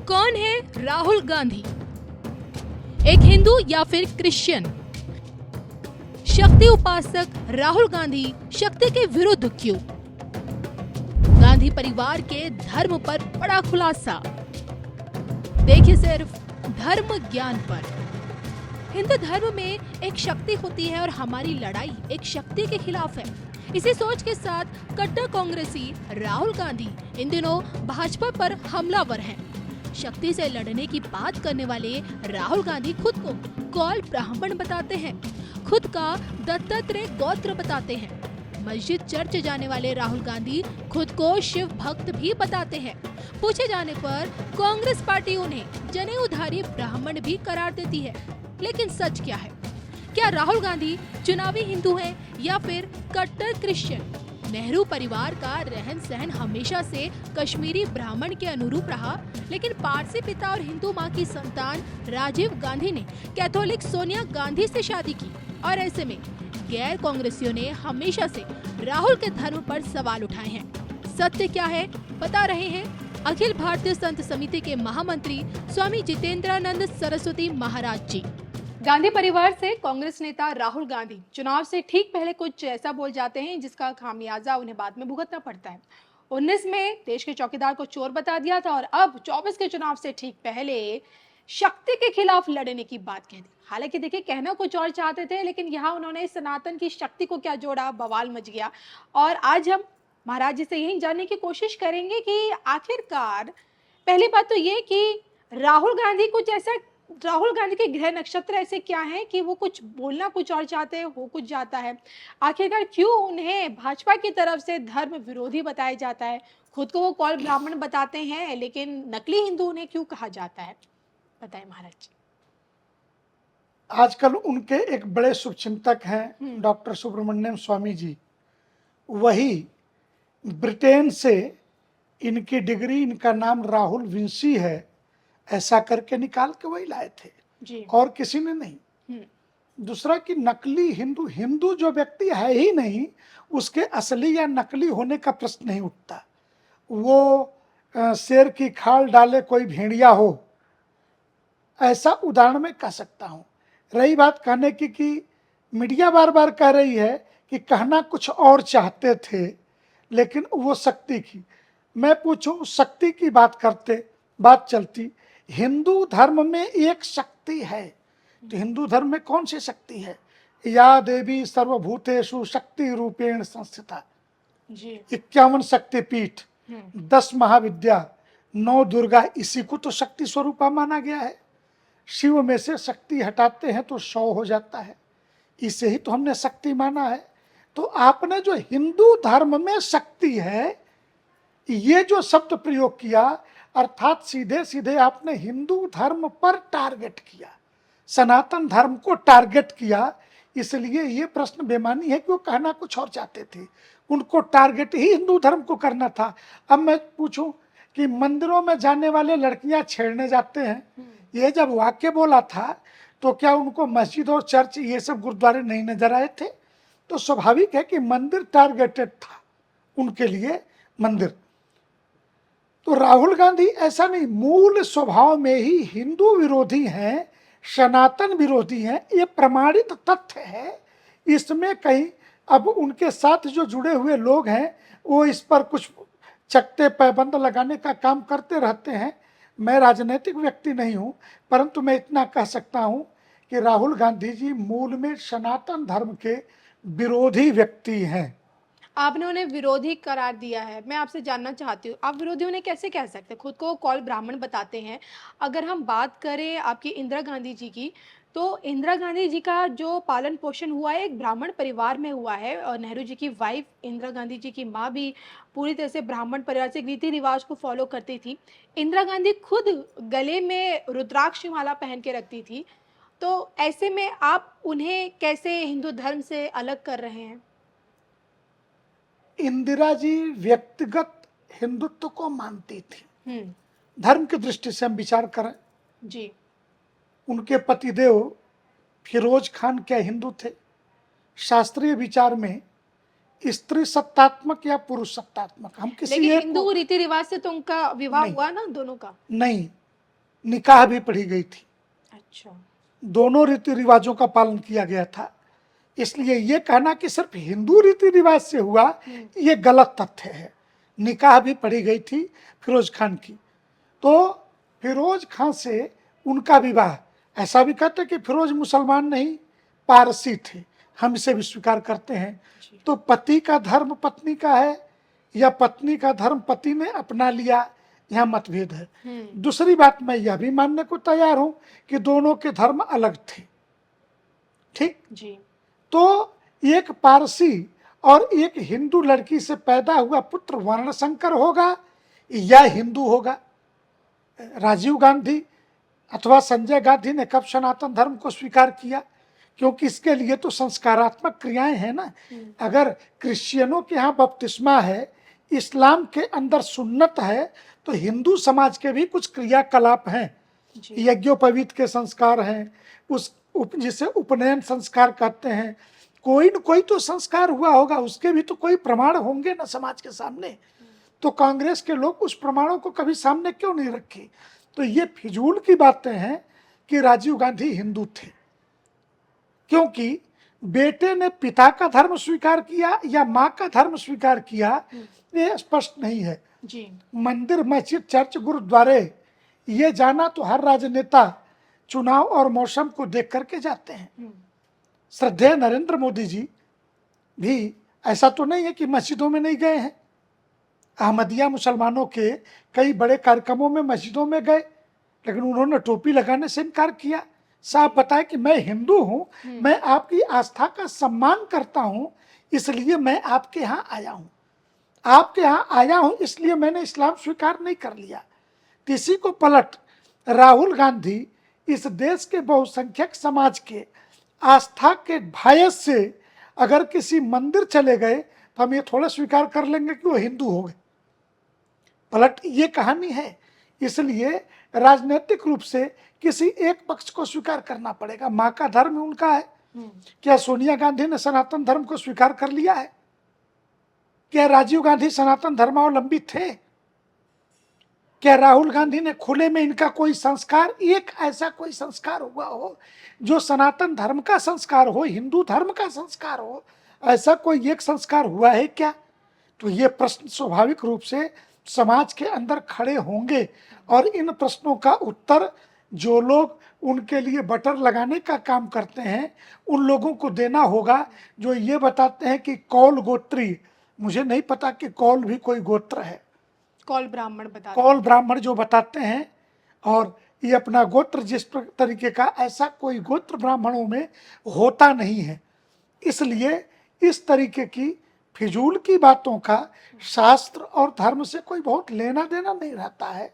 कौन है राहुल गांधी? एक हिंदू या फिर क्रिश्चियन? शक्ति उपासक राहुल गांधी शक्ति के विरुद्ध क्यों? गांधी परिवार के धर्म पर बड़ा खुलासा। देखिए सिर्फ धर्म ज्ञान पर। हिंदू धर्म में एक शक्ति होती है और हमारी लड़ाई एक शक्ति के खिलाफ है। इसी सोच के साथ कट्टर कांग्रेसी राहुल गांधी इन दिनों भाजपा पर हमलावर हैं। शक्ति से लड़ने की बात करने वाले राहुल गांधी खुद को कौल ब्राह्मण बताते हैं, खुद का दत्तात्रेय गोत्र बताते हैं। मस्जिद चर्च जाने वाले राहुल गांधी खुद को शिव भक्त भी बताते हैं। पूछे जाने पर कांग्रेस पार्टी उन्हें जनेऊधारी ब्राह्मण भी करार देती है। लेकिन सच क्या है? क्या राहुल गांधी चुनावी हिंदू हैं या फिर कट्टर क्रिश्चियन? नेहरू परिवार का रहन सहन हमेशा से कश्मीरी ब्राह्मण के अनुरूप रहा, लेकिन पारसी पिता और हिंदू मां की संतान राजीव गांधी ने कैथोलिक सोनिया गांधी से शादी की और ऐसे में गैर कांग्रेसियों ने हमेशा से राहुल के धर्म पर सवाल उठाए हैं। सत्य क्या है बता रहे हैं अखिल भारतीय संत समिति के महामंत्री स्वामी जितेंद्रानंद सरस्वती महाराज जी। गांधी परिवार से कांग्रेस नेता राहुल गांधी चुनाव से ठीक पहले कुछ ऐसा बोल जाते हैं जिसका खामियाजा उन्हें बाद में भुगतना पड़ता है। 19 में देश के चौकीदार को चोर बता दिया था और अब 24 के चुनाव से ठीक पहले शक्ति के खिलाफ लड़ने की बात कह दी। हालांकि देखिए कहना कुछ और चाहते थे, लेकिन यहाँ उन्होंने सनातन की शक्ति को क्या जोड़ा, बवाल मच गया। और आज हम महाराज जी से यही जानने की कोशिश करेंगे कि आखिरकार पहली बात तो ये कि राहुल गांधी के ग्रह नक्षत्र ऐसे क्या हैं कि वो कुछ बोलना कुछ और चाहते हैं, हो कुछ जाता है। आखिरकार क्यों उन्हें भाजपा की तरफ से धर्म विरोधी बताया जाता है? खुद को वो कौल ब्राह्मण बताते हैं, लेकिन नकली हिंदू उन्हें क्यों कहा जाता है? बताएं महाराज जी। आजकल उनके एक बड़े शुभचिंतक हैं डॉक्टर सुब्रमण्यम स्वामी जी। वही ब्रिटेन से इनकी डिग्री, इनका नाम राहुल विंसी है, ऐसा करके निकाल के वही लाए थे जी। और किसी ने नहीं। दूसरा कि नकली हिंदू, हिंदू जो व्यक्ति है ही नहीं, उसके असली या नकली होने का प्रश्न नहीं उठता। वो शेर की खाल डाले कोई भेड़िया हो, ऐसा उदाहरण मैं कह सकता हूँ। रही बात कहने की कि मीडिया बार बार कह रही है कि कहना कुछ और चाहते थे, लेकिन वो शक्ति की। मैं पूछूं, शक्ति की बात करते बात चलती, हिंदू धर्म में एक शक्ति है, तो हिंदू धर्म में कौन सी शक्ति है? या देवी सर्वभूतेषु शक्ति रूपेण संस्थिता। 51 शक्तिपीठ, 10 महाविद्या, 9 दुर्गा, इसी को तो शक्ति स्वरूपा माना गया है। शिव में से शक्ति हटाते हैं तो 100 हो जाता है, इसे ही तो हमने शक्ति माना है। तो आपने जो हिंदू धर्म में शक्ति है, ये जो शब्द प्रयोग किया, अर्थात सीधे सीधे आपने हिंदू धर्म पर टारगेट किया, सनातन धर्म को टारगेट किया। इसलिए ये प्रश्न बेमानी है कि वो कहना कुछ और चाहते थे, उनको टारगेट ही हिंदू धर्म को करना था। अब मैं पूछूं कि मंदिरों में जाने वाले लड़कियां छेड़ने जाते हैं, ये जब वाक्य बोला था तो क्या उनको मस्जिद और चर्च, ये सब गुरुद्वारे नहीं नजर आए थे? तो स्वाभाविक है कि मंदिर टारगेटेड था उनके लिए, मंदिर। तो राहुल गांधी ऐसा नहीं, मूल स्वभाव में ही हिंदू विरोधी हैं, सनातन विरोधी हैं, ये प्रमाणित तथ्य है। इसमें कहीं अब उनके साथ जो जुड़े हुए लोग हैं वो इस पर कुछ चकते पैबंद लगाने का काम करते रहते हैं। मैं राजनीतिक व्यक्ति नहीं हूं, परंतु मैं इतना कह सकता हूं कि राहुल गांधी जी मूल में सनातन धर्म के विरोधी व्यक्ति हैं। आपने उन्हें विरोधी करार दिया है, मैं आपसे जानना चाहती हूँ, आप विरोधी उन्हें कैसे कह सकते हैं? खुद को कौल ब्राह्मण बताते हैं। अगर हम बात करें आपकी इंदिरा गांधी जी की, तो इंदिरा गांधी जी का जो पालन पोषण हुआ है एक ब्राह्मण परिवार में हुआ है, और नेहरू जी की वाइफ इंदिरा गांधी जी की माँ भी पूरी तरह से ब्राह्मण परिवार से रीति रिवाज को फॉलो करती थी। इंदिरा गांधी खुद गले में रुद्राक्ष माला पहन के रखती थी। तो ऐसे में आप उन्हें कैसे हिंदू धर्म से अलग कर रहे हैं? इंदिरा जी व्यक्तिगत हिंदुत्व को मानती थी। धर्म की दृष्टि से हम विचार करें जी, उनके पतिदेव फिरोज खान क्या हिंदू थे? शास्त्रीय विचार में स्त्री सत्तात्मक या पुरुष सत्तात्मक, हम किसी लेकिन एक हिंदू रीति रिवाज से तो उनका विवाह नहीं, हुआ ना, दोनों का। नहीं, निकाह भी पढ़ी गई थी, अच्छा। दोनों रीति रिवाजों का पालन किया गया था। इसलिए ये कहना कि सिर्फ हिंदू रीति रिवाज से हुआ, ये गलत तथ्य है। निकाह भी पढ़ी गई थी फिरोज खान की। तो फिरोज खान से उनका विवाह, ऐसा भी कहते हैं कि फिरोज मुसलमान नहीं पारसी थे, हम इसे भी स्वीकार करते हैं। तो पति का धर्म पत्नी का है या पत्नी का धर्म पति ने अपना लिया, यहाँ मतभेद है। दूसरी बात, मैं यह भी मानने को तैयार हूं कि दोनों के धर्म अलग थे, ठीक जी। तो एक पारसी और एक हिंदू लड़की से पैदा हुआ पुत्र वर्ण संकर होगा या हिंदू होगा। राजीव गांधी अथवा संजय गांधी ने कब सनातन धर्म को स्वीकार किया? क्योंकि इसके लिए तो संस्कारात्मक क्रियाएं हैं ना। अगर क्रिश्चियनों के यहाँ बपतिस्मा है, इस्लाम के अंदर सुन्नत है, तो हिंदू समाज के भी कुछ क्रियाकलाप हैं, यज्ञोपवीत के संस्कार हैं, जिसे उपनयन संस्कार कहते हैं। कोई न कोई तो संस्कार हुआ होगा, उसके भी तो कोई प्रमाण होंगे ना समाज के सामने। तो कांग्रेस के लोग उस प्रमाणों को कभी सामने क्यों नहीं रखे? तो ये फिजूल की बातें हैं कि राजीव गांधी हिंदू थे, क्योंकि बेटे ने पिता का धर्म स्वीकार किया या माँ का धर्म स्वीकार किया, ये स्पष्ट नहीं है। जी। मंदिर, मस्जिद, चर्च, गुरुद्वारे, ये जाना तो हर राजनेता चुनाव और मौसम को देख करके जाते हैं। श्रद्धेय नरेंद्र मोदी जी भी ऐसा तो नहीं है कि मस्जिदों में नहीं गए हैं। अहमदिया मुसलमानों के कई बड़े कार्यक्रमों में मस्जिदों में गए, लेकिन उन्होंने टोपी लगाने से इनकार किया। साफ बताया कि मैं हिंदू हूँ, मैं आपकी आस्था का सम्मान करता हूँ, इसलिए मैं आपके यहाँ आया हूँ। आपके यहाँ आया हूँ इसलिए मैंने इस्लाम स्वीकार नहीं कर लिया। इसी को पलट राहुल गांधी इस देश के बहुसंख्यक समाज के आस्था के भायस से अगर किसी मंदिर चले गए तो हम ये थोड़ा स्वीकार कर लेंगे कि वो हिंदू हो गए। पलट ये कहानी है। इसलिए राजनीतिक रूप से किसी एक पक्ष को स्वीकार करना पड़ेगा। माँ का धर्म उनका है। क्या सोनिया गांधी ने सनातन धर्म को स्वीकार कर लिया है? क्या राजीव गांधी सनातन धर्मावलंबी थे? क्या राहुल गांधी ने खुले में इनका कोई संस्कार, एक ऐसा कोई संस्कार हुआ हो जो सनातन धर्म का संस्कार हो, हिंदू धर्म का संस्कार हो, ऐसा कोई एक संस्कार हुआ है क्या? तो ये प्रश्न स्वाभाविक रूप से समाज के अंदर खड़े होंगे और इन प्रश्नों का उत्तर जो लोग उनके लिए बटर लगाने का काम करते हैं उन लोगों को देना होगा, जो ये बताते हैं कि कौल गोत्री, मुझे नहीं पता कि कौल भी कोई गोत्र है, कौल ब्राह्मण बताते कौल ब्राह्मण जो बताते हैं, और ये अपना गोत्र जिस तरीके का, ऐसा कोई गोत्र ब्राह्मणों में होता नहीं है। इसलिए इस तरीके की फिजूल की बातों का शास्त्र और धर्म से कोई बहुत लेना देना नहीं रहता है।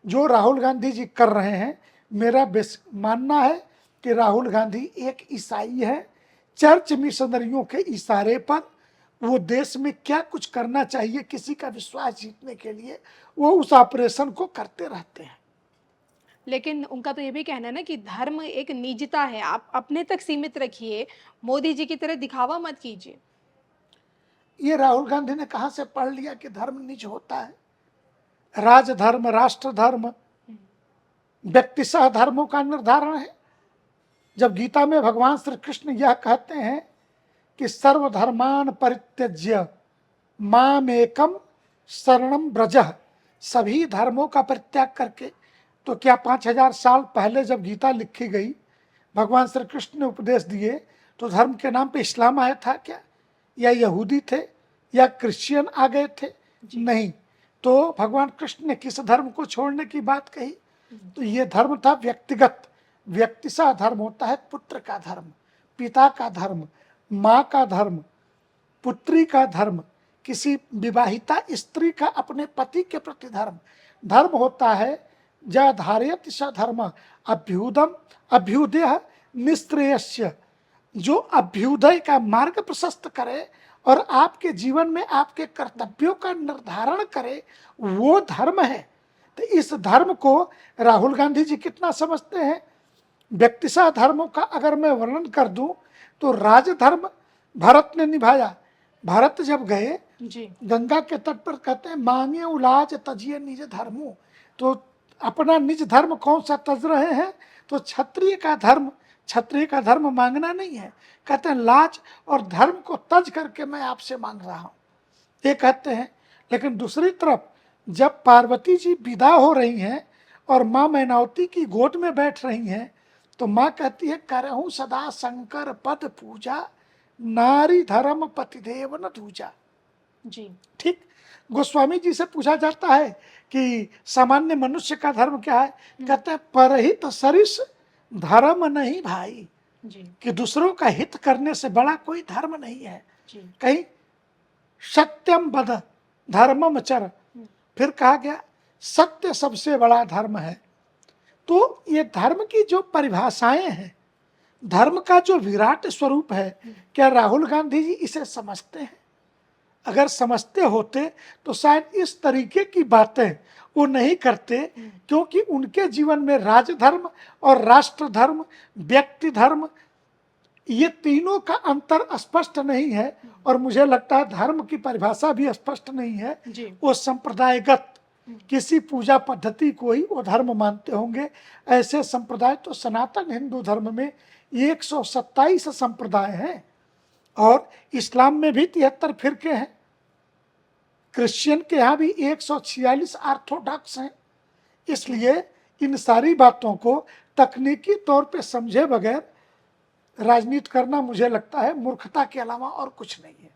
जो राहुल गांधी जी कर रहे हैं, मेरा मानना है कि राहुल गांधी एक ईसाई है। चर्च मिशनरियों के इशारे पर वो देश में क्या कुछ करना चाहिए किसी का विश्वास जीतने के लिए, वो उस ऑपरेशन को करते रहते हैं। लेकिन उनका तो ये भी कहना है ना कि धर्म एक निजता है, आप अपने तक सीमित रखिए, मोदी जी की तरह दिखावा मत कीजिए। ये राहुल गांधी ने कहाँ से पढ़ लिया कि धर्म निज होता है? राजधर्म, राष्ट्र धर्म, व्यक्तिशः धर्मों का निर्धारण है। जब गीता में भगवान श्री कृष्ण यह कहते हैं कि सर्वधर्मान परित्यज्य मामेकम शरणम ब्रजः, सभी धर्मों का परित्याग करके, तो क्या 5000 साल पहले जब गीता लिखी गई, भगवान श्री कृष्ण ने उपदेश दिए, तो धर्म के नाम पे इस्लाम आया था क्या? या यहूदी थे या क्रिश्चियन आ गए थे? नहीं। तो भगवान कृष्ण ने किस धर्म को छोड़ने की बात कही? तो ये धर्म था व्यक्तिगत, व्यक्तिशः धर्म होता है पुत्र का धर्म, पिता का धर्म, माँ का धर्म, पुत्री का धर्म, किसी विवाहिता स्त्री का अपने पति के प्रति धर्म। धर्म होता है ज धारयति स धर्म अभ्युदम अभ्युदय निस्त्रेयस्य, जो अभ्युदय का मार्ग प्रशस्त करे और आपके जीवन में आपके कर्तव्यों का निर्धारण करे, वो धर्म है। तो इस धर्म को राहुल गांधी जी कितना समझते हैं? व्यक्तिशः धर्मों का अगर मैं वर्णन कर दूं तो राजधर्म भरत ने निभाया। भरत जब गए गंगा के तट पर, कहते हैं मांगे उलाज तजिए निज धर्मो, तो अपना निज धर्म कौन सा तज रहे हैं, तो क्षत्रिय का धर्म मांगना नहीं है। कहते हैं लाज और धर्म को तज करके मैं आपसे मांग रहा हूं, ये कहते हैं। लेकिन दूसरी तरफ जब पार्वती जी विदा हो रही हैं और माँ मैनावती की गोद में बैठ रही हैं, तो माँ कहती है करहूं सदा शंकर पद पूजा, नारी धर्म पतिदेव न दूजा। जी। ठीक। गोस्वामी जी से पूछा जाता है कि सामान्य मनुष्य का धर्म क्या है, कहते हैं परहित सरिस धर्म नहीं भाई, जी। कि दूसरों का हित करने से बड़ा कोई धर्म नहीं है। जी। कहीं सत्यम बद धर्मम चर, फिर कहा गया सत्य सबसे बड़ा धर्म है। तो ये धर्म की जो परिभाषाएं हैं, धर्म का जो विराट स्वरूप है, क्या राहुल गांधी जी इसे समझते हैं? अगर समझते होते तो शायद इस तरीके की बातें वो नहीं करते, क्योंकि उनके जीवन में राजधर्म और राष्ट्र धर्म, व्यक्ति धर्म, ये तीनों का अंतर स्पष्ट नहीं है। और मुझे लगता है धर्म की परिभाषा भी स्पष्ट नहीं है। जी। वो संप्रदायगत किसी पूजा पद्धति को ही वो धर्म मानते होंगे। ऐसे संप्रदाय तो सनातन हिंदू धर्म में 127 संप्रदाय हैं, और इस्लाम में भी 73 फिरके हैं। क्रिश्चियन के यहाँ भी 146 ऑर्थोडॉक्स हैं। इसलिए इन सारी बातों को तकनीकी तौर पे समझे बगैर राजनीति करना मुझे लगता है मूर्खता के अलावा और कुछ नहीं है।